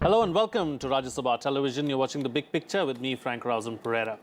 Hello and welcome to Rajya Sabha Television. You're watching The Big Picture with me, Frank Rausen Pereira.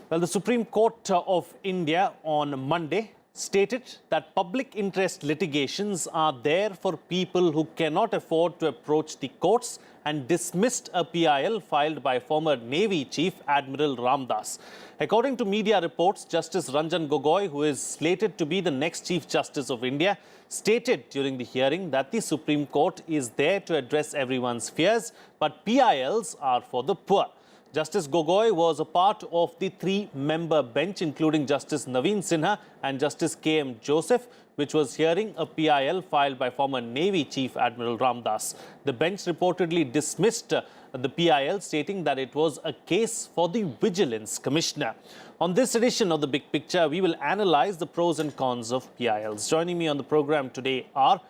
Well, the Supreme Court of India on Monday stated that public interest litigations are there for people who cannot afford to approach the courts and dismissed a PIL filed by former Navy Chief Admiral Ramdas. According to media reports, Justice Ranjan Gogoi, who is slated to be the next Chief Justice of India, stated during the hearing that the Supreme Court is there to address everyone's fears, but PILs are for the poor. Justice Gogoi was a part of the three-member bench, including Justice Naveen Sinha and Justice K.M. Joseph, which was hearing a PIL filed by former Navy Chief Admiral Ramdas. The bench reportedly dismissed the PIL, stating that it was a case for the Vigilance Commissioner. On this edition of The Big Picture, we will analyze the pros and cons of PILs. Joining me on the program today are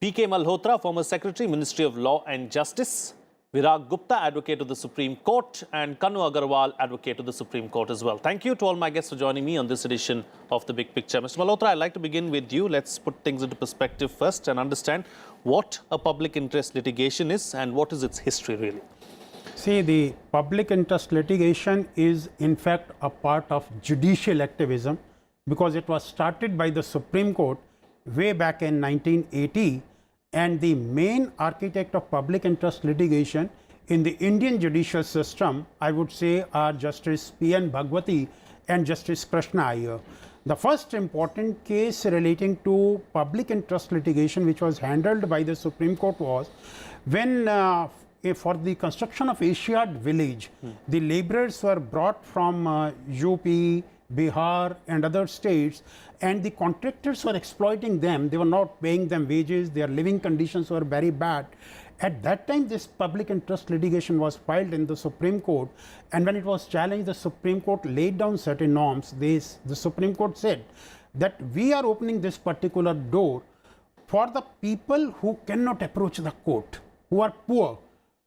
P.K. Malhotra, former Secretary, Ministry of Law and Justice; Virag Gupta, Advocate of the Supreme Court; and Kanu Agarwal, Advocate of the Supreme Court as well. Thank you to all my guests for joining me on this edition of The Big Picture. Mr. Malhotra, I'd like to begin with you. Let's put things into perspective first and understand what a public interest litigation is and what is its history really. See, the public interest litigation is in fact a part of judicial activism because it was started by the Supreme Court way back in 1980. And the main architect of public interest litigation in the Indian judicial system, I would say, are Justice P.N. Bhagwati and Justice Krishna Iyer. The first important case relating to public interest litigation which was handled by the Supreme Court was when for the construction of Asiad Village, the laborers were brought from UP, Bihar and other states, and the contractors were exploiting them. They were not paying them wages, their living conditions were very bad. At that time, this public interest litigation was filed in the Supreme Court, and when it was challenged, the Supreme Court laid down certain norms. The Supreme Court said that we are opening this particular door for the people who cannot approach the court, who are poor.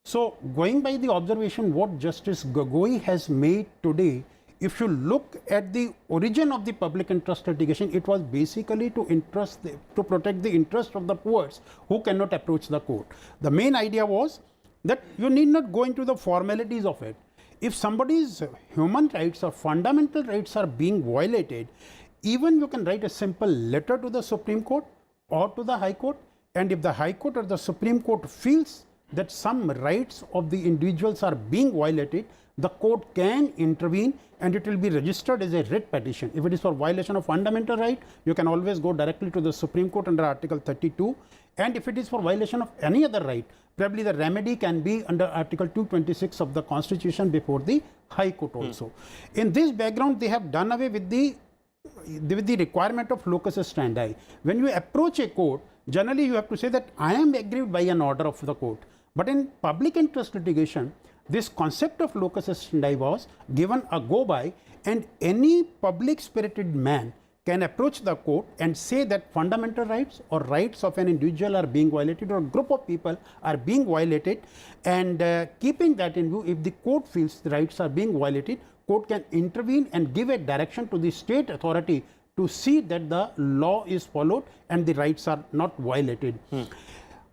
So, going by the observation what Justice Gogoi has made today, if you look at the origin of the public interest litigation, it was basically to protect the interest of the poor who cannot approach the court. The main idea was that you need not go into the formalities of it. If somebody's human rights or fundamental rights are being violated, even you can write a simple letter to the Supreme Court or to the High Court, and if the High Court or the Supreme Court feels that some rights of the individuals are being violated, the court can intervene and it will be registered as a writ petition. If it is for violation of fundamental right, you can always go directly to the Supreme Court under Article 32. And if it is for violation of any other right, probably the remedy can be under Article 226 of the Constitution before the High Court also. In this background, they have done away with the requirement of locus standi. When you approach a court, generally you have to say that I am aggrieved by an order of the court. But in public interest litigation, this concept of locus standi was given a go by, and any public spirited man can approach the court and say that fundamental rights or rights of an individual are being violated or a group of people are being violated, and keeping that in view, if the court feels the rights are being violated, court can intervene and give a direction to the state authority to see that the law is followed and the rights are not violated.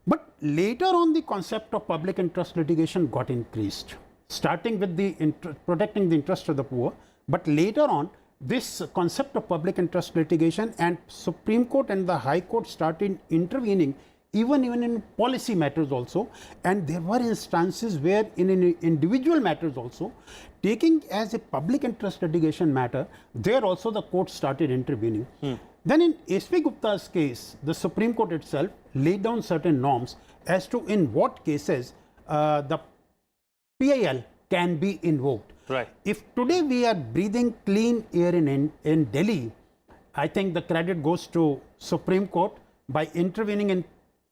But later on, the concept of public interest litigation got increased, starting with the protecting the interest of the poor. But later on, this concept of public interest litigation and Supreme Court and the High Court started intervening even in policy matters also. And there were instances where in individual matters also, taking as a public interest litigation matter, there also the court started intervening. Then in S.P. Gupta's case, the Supreme Court itself laid down certain norms as to in what cases the PIL can be invoked. Right. If today we are breathing clean air in Delhi, I think the credit goes to Supreme Court by intervening in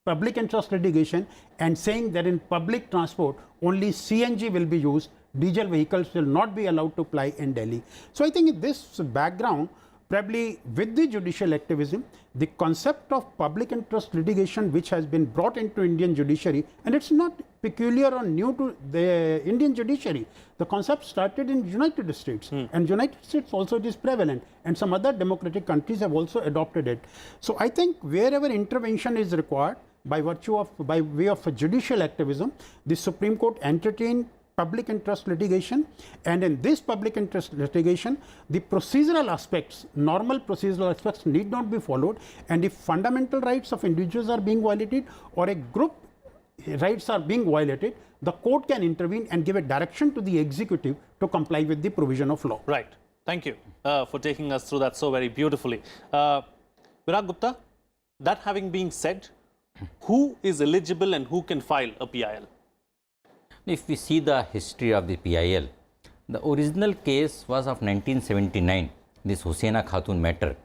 public interest litigation and saying that in public transport only CNG will be used, diesel vehicles will not be allowed to ply in Delhi. So I think in this background, probably with the judicial activism, the concept of public interest litigation which has been brought into Indian judiciary, and it's not peculiar or new to the Indian judiciary. The concept started in United States, and United States also it is prevalent, and some other democratic countries have also adopted it. So I think wherever intervention is required, by way of a judicial activism, the Supreme Court entertained public interest litigation, and in this public interest litigation, the procedural aspects, normal procedural aspects need not be followed, and if fundamental rights of individuals are being violated or a group rights are being violated, the court can intervene and give a direction to the executive to comply with the provision of law. Right. Thank you for taking us through that so very beautifully. Virag Gupta, that having been said, who is eligible and who can file a PIL? If we see the history of the PIL, the original case was of 1979, this Hussaina Khatun matter,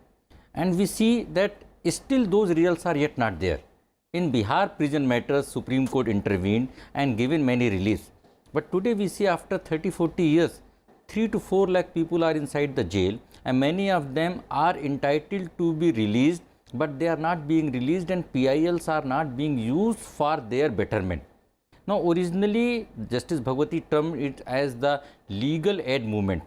and we see that still those results are yet not there. In Bihar prison matters, Supreme Court intervened and given many reliefs. But today we see after 30-40 years, 3 to 4 lakh people are inside the jail, and many of them are entitled to be released, but they are not being released, and PILs are not being used for their betterment. Now, originally, Justice Bhagwati termed it as the legal aid movement.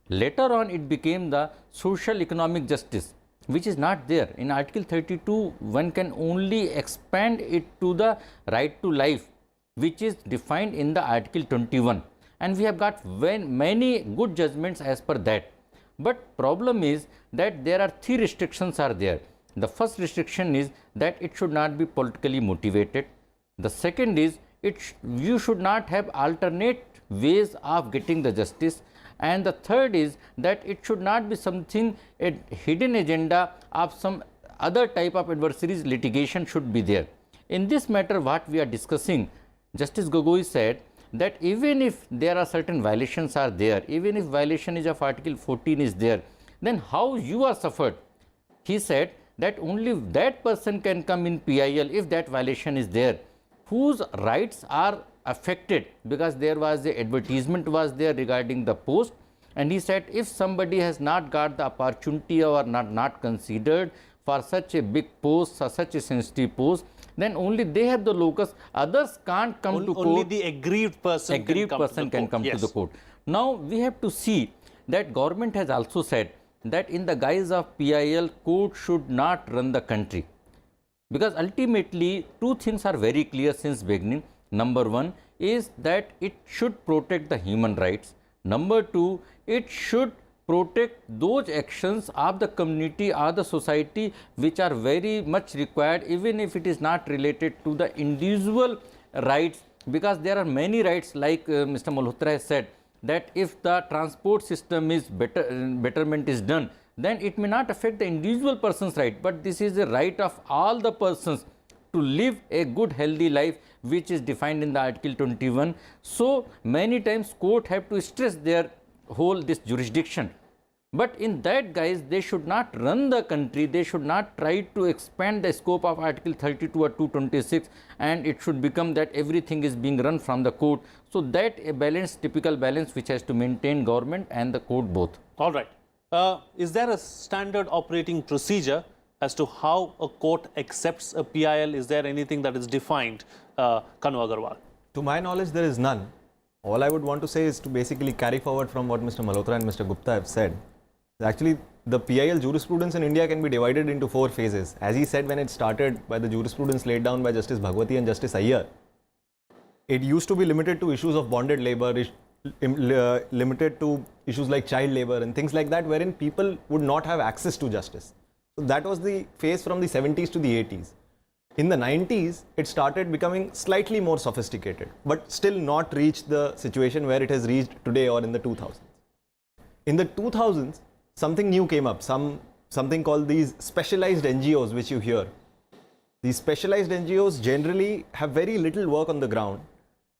Later on, it became the social economic justice, which is not there. In Article 32, one can only expand it to the right to life, which is defined in the Article 21. And we have got many good judgments as per that. But problem is that there are 3 restrictions are there. The first restriction is that it should not be politically motivated. The second is you should not have alternate ways of getting the justice, and the third is that it should not be something, a hidden agenda of some other type of adversaries litigation should be there. In this matter what we are discussing, Justice Gogoi said that even if there are certain violations are there, even if violation is of Article 14 is there, then how you are suffered? He said that only that person can come in PIL if that violation is there, whose rights are affected, because there was the advertisement was there regarding the post, and he said if somebody has not got the opportunity or not considered for such a big post or such a sensitive post, then only they have the locus, others can't come to court. Only the aggrieved person can come to the court. Now we have to see that government has also said that in the guise of PIL, court should not run the country. Because ultimately, 2 things are very clear since beginning. Number 1 is that it should protect the human rights. Number 2, it should protect those actions of the community or the society which are very much required, even if it is not related to the individual rights, because there are many rights, like Mr. Malhotra has said, that if the transport system is betterment is done, then it may not affect the individual person's right, but this is the right of all the persons to live a good healthy life, which is defined in the Article 21. So many times court have to stress their whole this jurisdiction, but in that guise they should not run the country, they should not try to expand the scope of Article 32 or 226, and it should become that everything is being run from the court. So that a balance, typical balance, which has to maintain government and the court both. All right. Is there a standard operating procedure as to how a court accepts a PIL? Is there anything that is defined, Kanu Agarwal? To my knowledge, there is none. All I would want to say is to basically carry forward from what Mr. Malhotra and Mr. Gupta have said. Actually, the PIL jurisprudence in India can be divided into 4 phases. As he said, when it started by the jurisprudence laid down by Justice Bhagwati and Justice Iyer, it used to be limited to issues of bonded labor, limited to issues like child labor and things like that, wherein people would not have access to justice. So that was the phase from the 70s to the 80s. In the 90s, it started becoming slightly more sophisticated, but still not reached the situation where it has reached today or in the 2000s. In the 2000s, something new came up, something called these specialized NGOs, which you hear. These specialized NGOs generally have very little work on the ground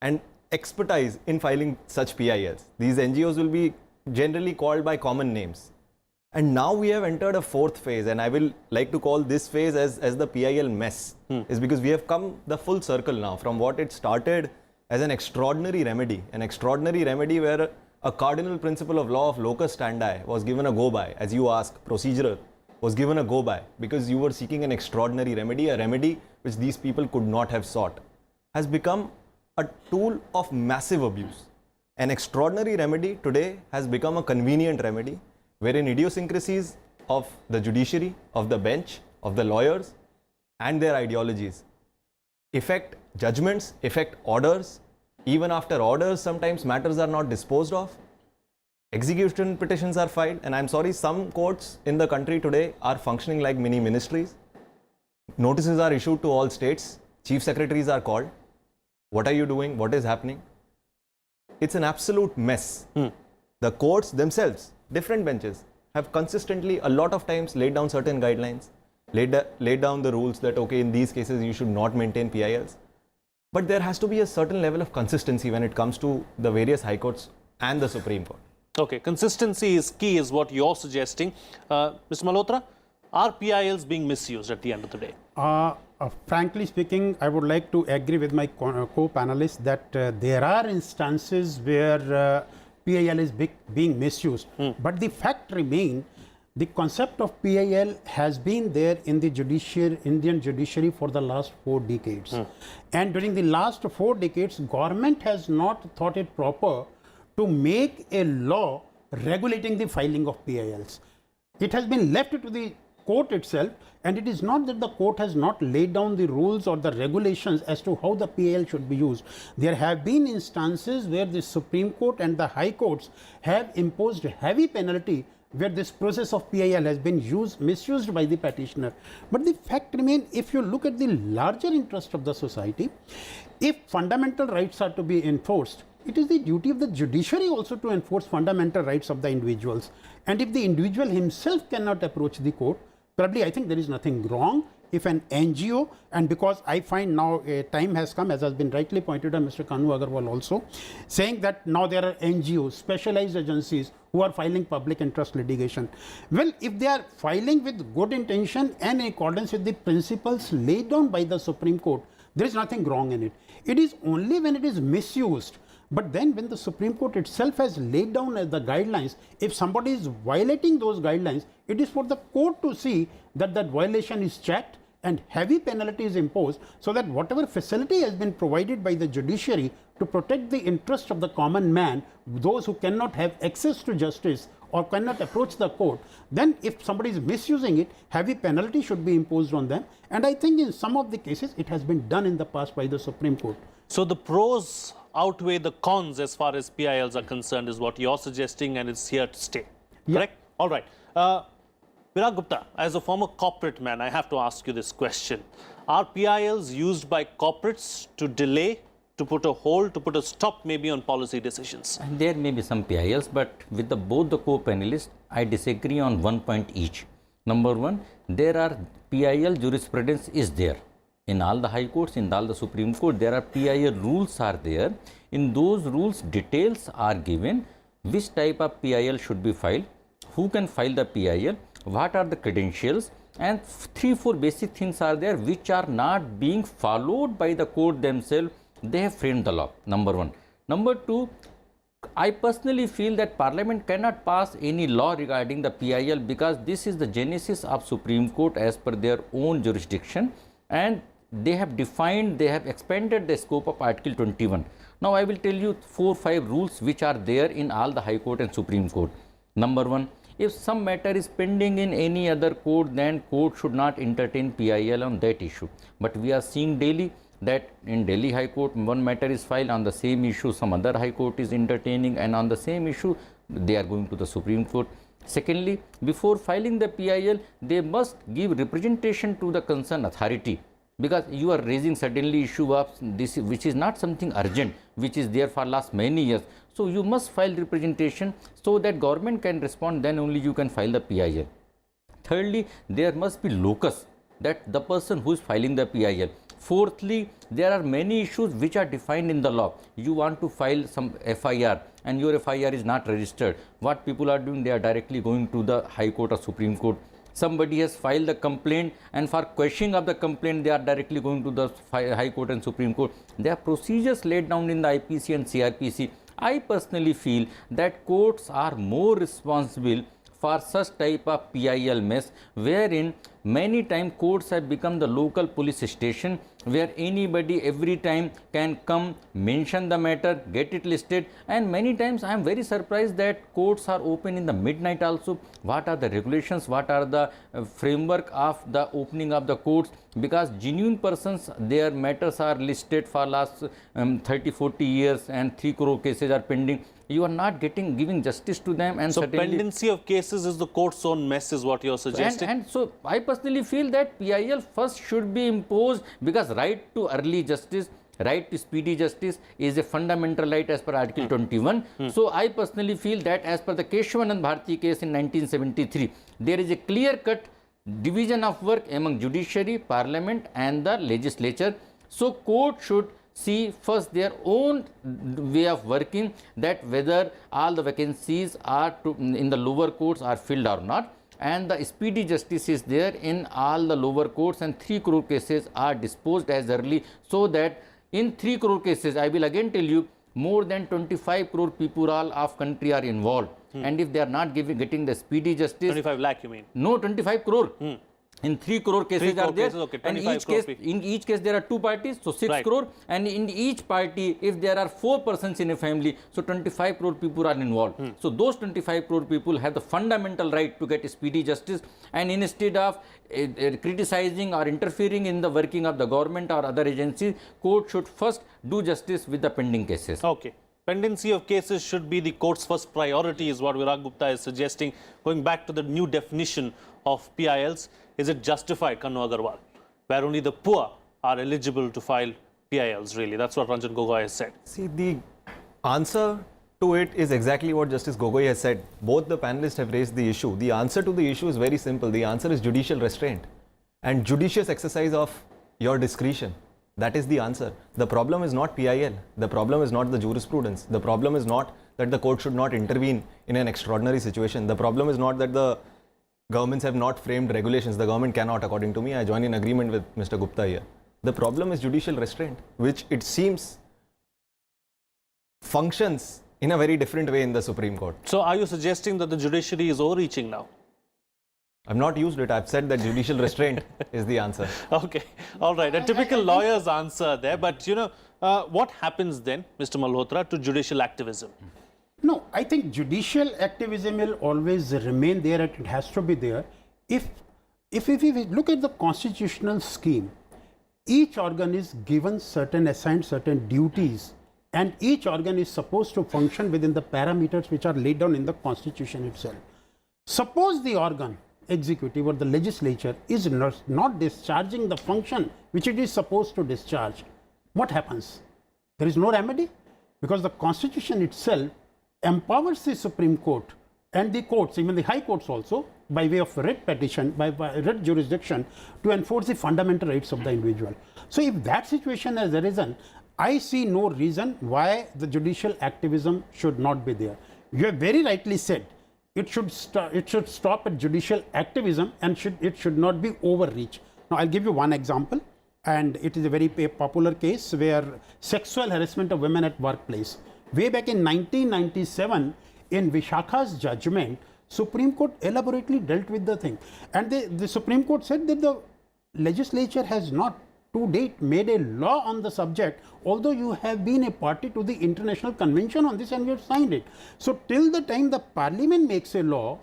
and expertise in filing such PILs. These NGOs will be generally called by common names. And now we have entered a 4th phase, and I will like to call this phase as the PIL mess, is because we have come the full circle now from what it started as an extraordinary remedy where a cardinal principle of law of locus standi was given a go-by, as you ask, procedural, was given a go-by because you were seeking an extraordinary remedy, a remedy which these people could not have sought, has become a tool of massive abuse. An extraordinary remedy today has become a convenient remedy, wherein idiosyncrasies of the judiciary, of the bench, of the lawyers and their ideologies affect judgments, affect orders. Even after orders, sometimes matters are not disposed of. Execution petitions are filed, and I'm sorry, some courts in the country today are functioning like mini ministries. Notices are issued to all states, chief secretaries are called. What are you doing? What is happening? It's an absolute mess. The courts themselves, different benches, have consistently a lot of times laid down certain guidelines, laid down the rules that, okay, in these cases you should not maintain PILs. But there has to be a certain level of consistency when it comes to the various high courts and the Supreme Court. Okay, consistency is key, is what you're suggesting. Mr. Malhotra, are PILs being misused at the end of the day? Frankly speaking, I would like to agree with my co-panelists that there are instances where PIL is being misused. But the fact remains, the concept of PIL has been there in the Indian judiciary for the last 4 decades. And during the last 4 decades, government has not thought it proper to make a law regulating the filing of PILs. It has been left to the court itself, and it is not that the court has not laid down the rules or the regulations as to how the PIL should be used. There have been instances where the Supreme Court and the High Courts have imposed heavy penalty where this process of PIL has been misused by the petitioner. But the fact remains, if you look at the larger interest of the society, if fundamental rights are to be enforced, it is the duty of the judiciary also to enforce fundamental rights of the individuals. And if the individual himself cannot approach the court, probably I think there is nothing wrong if an NGO, and because I find now a time has come, as has been rightly pointed out Mr. Kanu Agarwal also, saying that now there are NGOs, specialized agencies who are filing public interest litigation. Well, if they are filing with good intention and in accordance with the principles laid down by the Supreme Court, there is nothing wrong in it. It is only when it is misused. But then when the Supreme Court itself has laid down the guidelines, if somebody is violating those guidelines, it is for the court to see that that violation is checked and heavy penalty is imposed, so that whatever facility has been provided by the judiciary to protect the interest of the common man, those who cannot have access to justice or cannot approach the court, then if somebody is misusing it, heavy penalty should be imposed on them. And I think in some of the cases, it has been done in the past by the Supreme Court. So the pros outweigh the cons as far as PILs are concerned, is what you're suggesting, and it's here to stay. Correct? All right. Virag Gupta, as a former corporate man, I have to ask you this question. Are PILs used by corporates to delay, to put a hold, to put a stop maybe on policy decisions? And there may be some PILs, but with both the co-panelists, I disagree on one point each. Number one, there are PIL jurisprudence is there. In all the high courts, in all the Supreme Court, there are PIL rules are there. In those rules, details are given, which type of PIL should be filed, who can file the PIL, what are the credentials, and 3-4 basic things are there which are not being followed by the court themselves. They have framed the law, number one. Number two, I personally feel that Parliament cannot pass any law regarding the PIL because this is the genesis of Supreme Court as per their own jurisdiction, and they have defined, they have expanded the scope of Article 21. Now, I will tell you 4-5 rules which are there in all the High Court and Supreme Court. Number one, if some matter is pending in any other court, then court should not entertain PIL on that issue. But we are seeing daily that in Delhi High Court, one matter is filed on the same issue, some other High Court is entertaining, and on the same issue, they are going to the Supreme Court. Secondly, before filing the PIL, they must give representation to the concerned authority, because you are raising suddenly issue of this which is not something urgent, which is there for last many years. So you must file representation so that government can respond, then only you can file the PIL. Thirdly, there must be locus, that the person who is filing the PIL. Fourthly, there are many issues which are defined in the law. You want to file some FIR and your FIR is not registered. What people are doing, they are directly going to the High Court or Supreme Court. Somebody has filed the complaint, and for questioning of the complaint, they are directly going to the High Court and Supreme Court. There are procedures laid down in the IPC and CRPC. I personally feel that courts are more responsible for such type of PIL mess, wherein many times courts have become the local police station where anybody every time can come, mention the matter, get it listed, and many times I am very surprised that courts are open in the midnight also. What are the regulations, what are the framework of the opening of the courts? Because genuine persons, their matters are listed for last 30-40 years and 3 crore cases are pending. You are not giving justice to them, and So certainly pendency of cases is the court's own mess, is what you're suggesting. and so I personally feel that PIL first should be imposed, because right to early justice, right to speedy justice is a fundamental right as per Article 21. So I personally feel that as per the Keshavanand Bharti case in 1973, there is a clear-cut division of work among judiciary, parliament and the legislature. So court should see first their own way of working, that whether all the vacancies are in the lower courts are filled or not, and the speedy justice is there in all the lower courts, and 3 crore cases are disposed as early, so that in 3 crore cases, I will again tell you, more than 25 crore people all of country are involved, and if they are not getting the speedy justice, 25 lakh, you mean? no, 25 crore. In 3 crore cases 3 crore are there, cases, okay, and 25 crore people. in each case there are 2 parties, so 6 Right. crore, and in each party, if there are 4 persons in a family, so 25 crore people are involved. So those 25 crore people have the fundamental right to get speedy justice, and instead of criticizing or interfering in the working of the government or other agencies, court should first do justice with the pending cases. Okay. Pendency of cases should be the court's first priority, is what Virag Gupta is suggesting. Going back to the new definition of PILs, is it justified, Kannu Agarwal, where only the poor are eligible to file PILs, really? That's what Ranjan Gogoi has said. See, the answer to it is exactly what Justice Gogoi has said. Both the panelists have raised the issue. The answer to the issue is very simple. The answer is judicial restraint and judicious exercise of your discretion. That is the answer. The problem is not PIL. The problem is not the jurisprudence. The problem is not that the court should not intervene in an extraordinary situation. The problem is not that the governments have not framed regulations. The government cannot, according to me. I join in agreement with Mr. Gupta here. The problem is judicial restraint, which it seems functions in a very different way in the Supreme Court. So are you suggesting that the judiciary is overreaching now? I've not used it. I've said that judicial restraint is the answer. Okay, all right. A typical lawyer's answer there. But, you know, what happens then, Mr. Malhotra, to judicial activism? No, I think judicial activism will always remain there, and it has to be there. If we look at the constitutional scheme, each organ is given assigned certain duties, and each organ is supposed to function within the parameters which are laid down in the constitution itself. Suppose the organ, executive or the legislature, is not discharging the function which it is supposed to discharge, what happens? There is no remedy, because the constitution itself empowers the Supreme Court and the courts, even the high courts also, by way of writ petition, by writ jurisdiction, to enforce the fundamental rights of the individual. So if that situation has arisen, I see no reason why the judicial activism should not be there. You have very rightly said, it should stop at judicial activism, and it should not be overreach. Now I'll give you one example, and it is a very popular case where sexual harassment of women at workplace. Way back in 1997, in Vishakha's judgment, Supreme Court elaborately dealt with the thing, and the Supreme Court said that the legislature has not to date made a law on the subject, although you have been a party to the international convention on this and you have signed it. So till the time the parliament makes a law,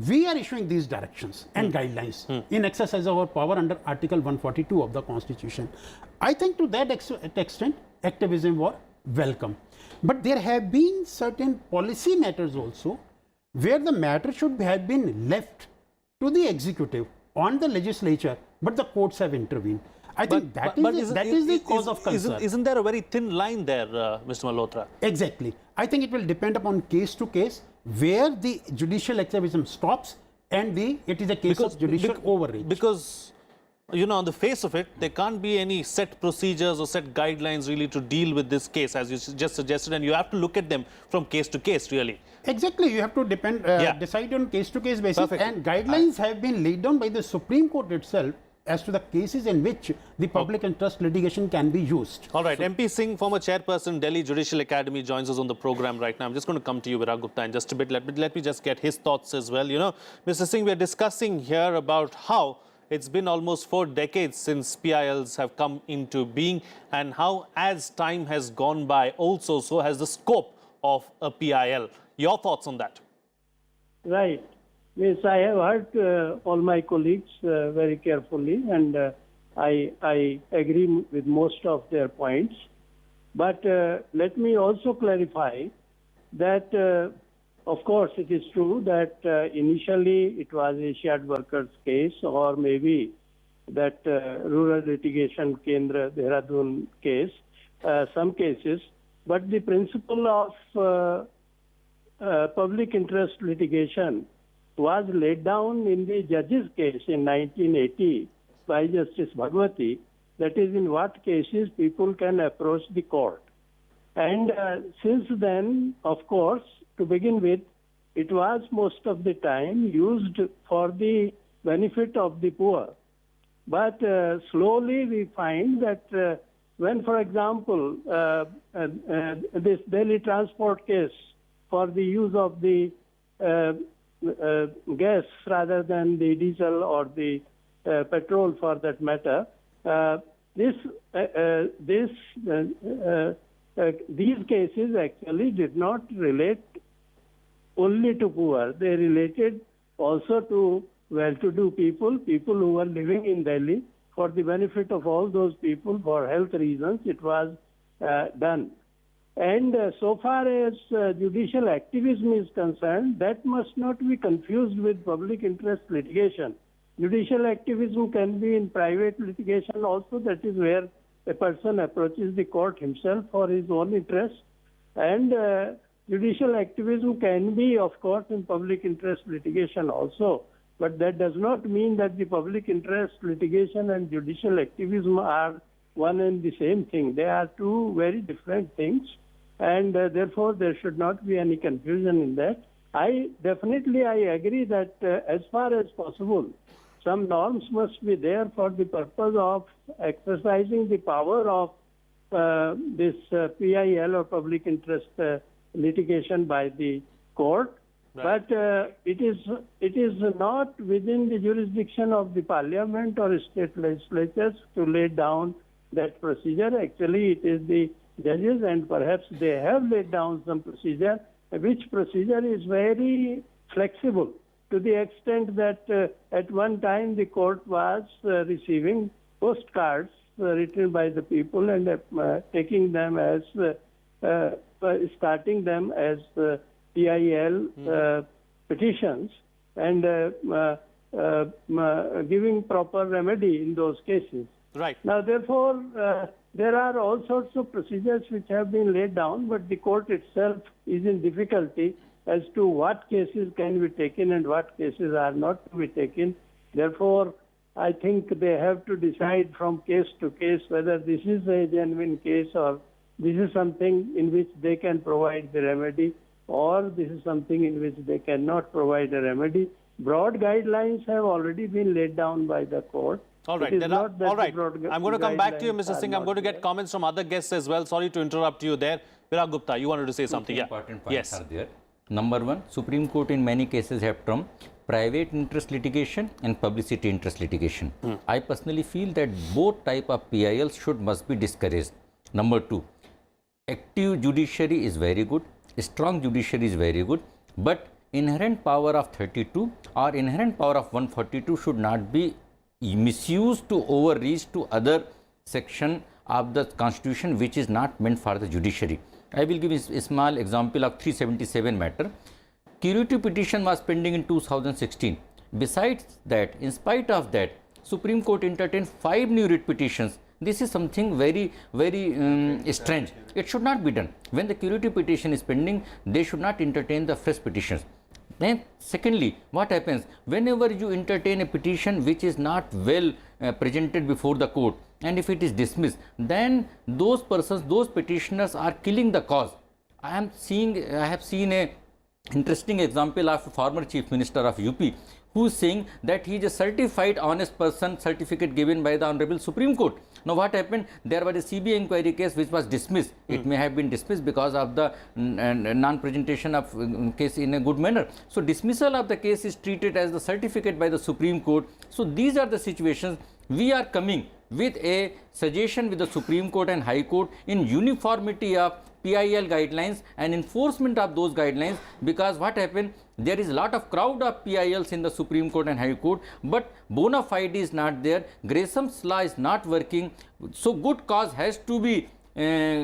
we are issuing these directions and guidelines in exercise of our power under Article 142 of the Constitution. I think to that extent, activism was welcome. But there have been certain policy matters also where the matter should have been left to the executive on the legislature, but the courts have intervened. I think that is the cause of concern. Isn't there a very thin line there, Mr. Malhotra? Exactly. I think it will depend upon case to case where the judicial activism stops and it is a case of judicial overreach. Because, you know, on the face of it, there can't be any set procedures or set guidelines really to deal with this case, as you just suggested, and you have to look at them from case to case, really. Exactly. You have to decide on case to case basis. Perfect. And guidelines have been laid down by the Supreme Court itself as to the cases in which the public interest litigation can be used. All right, MP Singh, former chairperson, Delhi Judicial Academy, joins us on the program right now. I'm just going to come to you, Virag Gupta, in just a bit. Let me just get his thoughts as well. You know, Mr. Singh, we're discussing here about how it's been almost 4 decades since PILs have come into being, and how, as time has gone by, also so has the scope of a PIL. Your thoughts on that? Right. Yes, I have heard all my colleagues very carefully, and I agree with most of their points. But let me also clarify that, of course, it is true that initially it was a shared workers case, or maybe that Rural Litigation Kendra Dehradun case, some cases. But the principle of public interest litigation was laid down in the judge's case in 1980 by Justice Bhagwati, that is, in what cases people can approach the court. And since then, of course, to begin with, it was most of the time used for the benefit of the poor. But slowly we find that when, for example, this Delhi transport case for the use of the gas rather than the diesel or the petrol for that matter, these cases actually did not relate only to poor. They related also to well-to-do people, people who were living in Delhi. For the benefit of all those people, for health reasons, it was done. And so far as judicial activism is concerned, that must not be confused with public interest litigation. Judicial activism can be in private litigation also, that is where a person approaches the court himself for his own interest. And judicial activism can be, of course, in public interest litigation also. But that does not mean that the public interest litigation and judicial activism are one and the same thing. They are two very different things, and therefore there should not be any confusion in that. I agree that as far as possible, some norms must be there for the purpose of exercising the power of this PIL or public interest litigation by the court. Right. But it is not within the jurisdiction of the parliament or state legislatures to lay down that procedure. Actually, it is the judges, and perhaps they have laid down some procedure, which procedure is very flexible to the extent that at one time the court was receiving postcards written by the people and taking them as, starting them as PIL petitions and giving proper remedy in those cases. Right. Now, therefore, there are all sorts of procedures which have been laid down, but the court itself is in difficulty as to what cases can be taken and what cases are not to be taken. Therefore, I think they have to decide from case to case whether this is a genuine case or this is something in which they can provide the remedy, or this is something in which they cannot provide a remedy. Broad guidelines have already been laid down by the court. All right. All right. I'm going to come back to you, Mr. Singh. I'm going to get comments from other guests as well. Sorry to interrupt you there. Virag Gupta, you wanted to say something. Two important points are there. Number one, Supreme Court in many cases have termed private interest litigation and publicity interest litigation. I personally feel that both type of PILs must be discouraged. Number two, active judiciary is very good, strong judiciary is very good, but inherent power of 32 or inherent power of 142 should not be misused to overreach to other section of the constitution which is not meant for the judiciary. I will give a small example of 377 matter. Curative petition was pending in 2016. Besides that, in spite of that, Supreme Court entertained 5 new writ petitions. This is something very, very strange. It should not be done. When the curative petition is pending, they should not entertain the fresh petitions. Then secondly, what happens whenever you entertain a petition which is not well presented before the court, and if it is dismissed, then those persons, those petitioners are killing the cause. I have seen a interesting example of a former Chief Minister of UP, who is saying that he is a certified honest person, certificate given by the Honorable Supreme Court. Now what happened? There was a CBI inquiry case which was dismissed. It may have been dismissed because of the non-presentation of case in a good manner. So dismissal of the case is treated as the certificate by the Supreme Court. So these are the situations. We are coming with a suggestion with the Supreme Court and High Court in uniformity of PIL guidelines and enforcement of those guidelines, because what happened, there is a lot of crowd of PILs in the Supreme Court and High Court, but bona fide is not there, Gresham's law is not working, so good cause has to be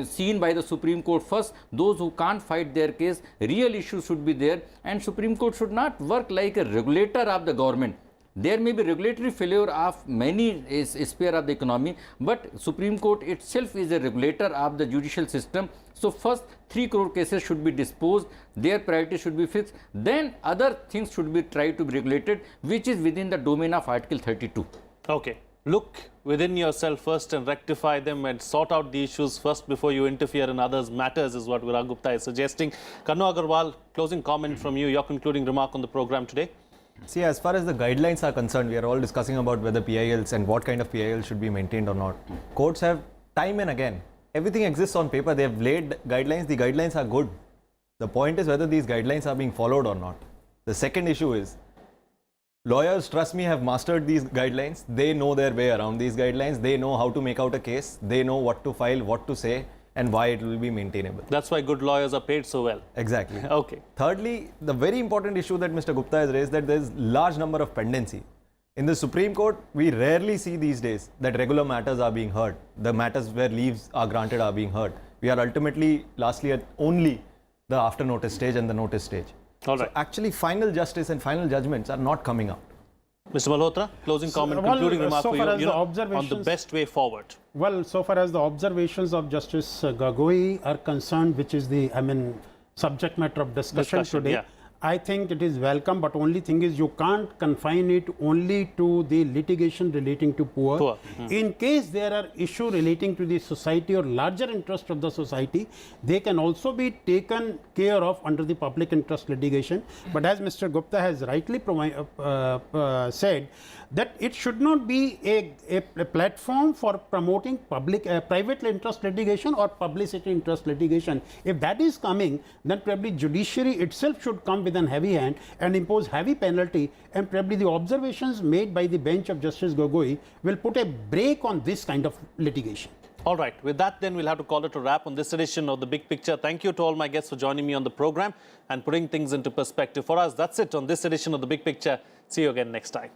seen by the Supreme Court first. Those who can't fight their case, real issues should be there, and Supreme Court should not work like a regulator of the government. There may be regulatory failure of many sphere of the economy, but Supreme Court itself is a regulator of the judicial system. So first 3 crore cases should be disposed, their priority should be fixed, then other things should be tried to be regulated, which is within the domain of Article 32. Okay. Look within yourself first and rectify them and sort out the issues first before you interfere in others' matters, is what Virag Gupta is suggesting. Kannu Agarwal, closing comment from you, your concluding remark on the program today. See, as far as the guidelines are concerned, we are all discussing about whether PILs and what kind of PILs should be maintained or not. Courts have time and again, everything exists on paper. They have laid guidelines. The guidelines are good. The point is whether these guidelines are being followed or not. The second issue is, lawyers, trust me, have mastered these guidelines. They know their way around these guidelines. They know how to make out a case. They know what to file, what to say, and why it will be maintainable. That's why good lawyers are paid so well. Exactly. Okay. Thirdly, the very important issue that Mr. Gupta has raised, that there is large number of pendency. In the Supreme Court, we rarely see these days that regular matters are being heard. The matters where leaves are granted are being heard. We are ultimately, lastly, at only the after notice stage and the notice stage. All right. So actually, final justice and final judgments are not coming out. Mr. Malhotra, closing comment, well, concluding remark so for far as you, the on the observations- best way forward. Well, so far as the observations of Justice Gogoi are concerned, which is the, subject matter of discussion today, yeah. I think it is welcome, but only thing is you can't confine it only to the litigation relating to poor. In case there are issues relating to the society or larger interest of the society, they can also be taken care of under the public interest litigation. But as Mr. Gupta has rightly said, that it should not be a platform for promoting private interest litigation or publicity interest litigation. If that is coming, then probably judiciary itself should come with an heavy hand and impose heavy penalty, and probably the observations made by the bench of Justice Gogoi will put a break on this kind of litigation. All right. With that, then, we'll have to call it a wrap on this edition of The Big Picture. Thank you to all my guests for joining me on the program and putting things into perspective for us. That's it on this edition of The Big Picture. See you again next time.